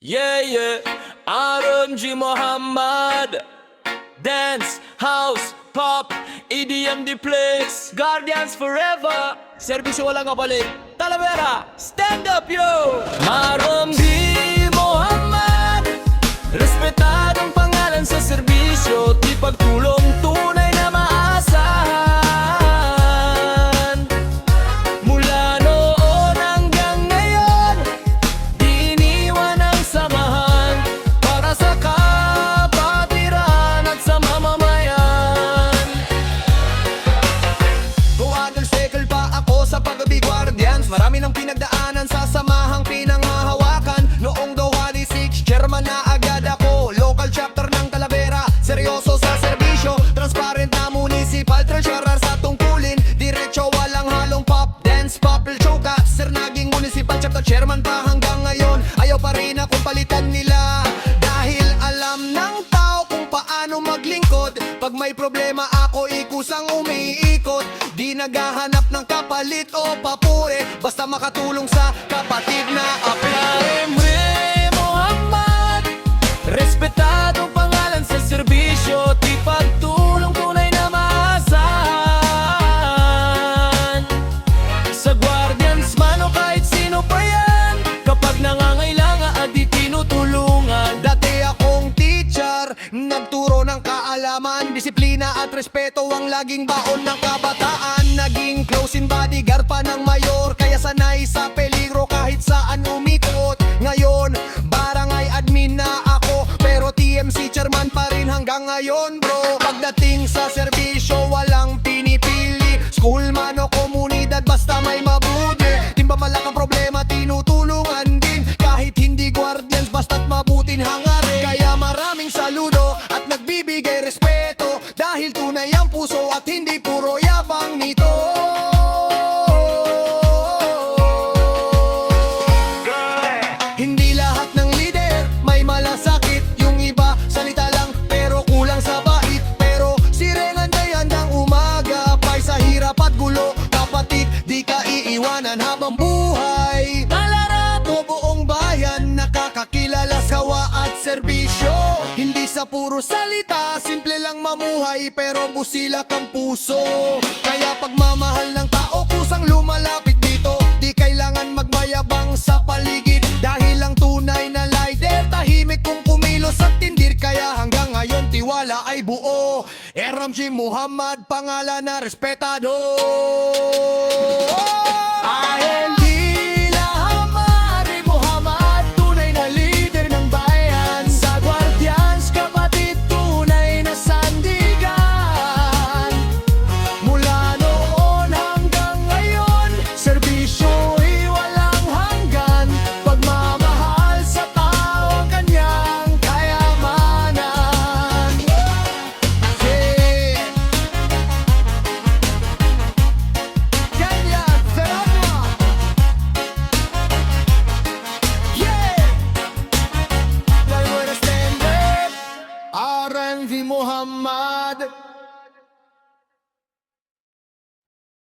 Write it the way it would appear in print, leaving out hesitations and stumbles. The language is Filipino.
Yeah, yeah, RMG Muhammad. Dance, house, pop, EDM the place. Guardians forever. Servisyo walang kapalit. Talavera, stand up yo. RMG Muhammad. Respetadong pangalan sa serbisyo. Di pagtulong tunay na maasahan. Mula noon hanggang ngayon, di iniwan ang samahan para sa kapatiran at sa mamamayan. Tuwagal sekal pa ako sa paggabi guardians. Marami ng pinagdaanan sa samahang pinanghahawakan. Noong Doha 6, chairman na agad ako. Local chapter ng Talavera, seryoso sa serbisyo. Transparent na municipal treasurer sa tungkulin. Diretso walang halong pop, dance, popul, choka. Sir naging municipal chapter chairman pa hanggang ngayon. Ayaw pa rin akong palitan nila, dahil alam ng tao kung paano maglingkod. Pag may problema ako ikusang umiikot. Di naghahanap ng kapalit o papuri, basta makatulong sa kapatid na apel. RMG Muhammad. Respetadong pangalan sa serbisyo. Di pagtulong tunay na maasahan. Sa guardians man o kahit sino pa yan, kapag nangangailangan at di tinutulungan. Dati akong teacher, nagturo ng kaalaman. Disiplina at respeto ang laging baon ng kabataan. Naging close in bodyguard pa ng mayor, kaya sanay sa peligro kahit saan umikot. Ngayon, barangay admin na ako, pero TMC chairman pa rin hanggang ngayon bro. Pagdating sa serbisyo, walang pinipili, school man o komunidad, basta may mabuti. Timba malakang problema, tinutulungan din, kahit hindi guardians, basta't mabuting hangarin. Kaya maraming saludo at nagbibigay respeto, dahil tunay ang puso at hindi puro yabang nito. Hindi lahat ng leader may malasakit, yung iba salita lang pero kulang sa bait. Pero si Rengan ay handang umaga, pay sa hirap at gulo. Kapatid, di ka iiwanan habang buhay. Talarato buong bayan, nakakakilala sa gawa at serbisyo. Hindi sa puro salita, simple lang mamuhay, pero busilak ang puso. Kaya pagmamahal ng tao kusang lumalapit dito. Di kailangan magmayabang sa paligid, dahil ang tunay na leader tahimik kung kumilos at tindir. Kaya hanggang ngayon tiwala ay buo. RMG Muhammad, pangalan na respetado.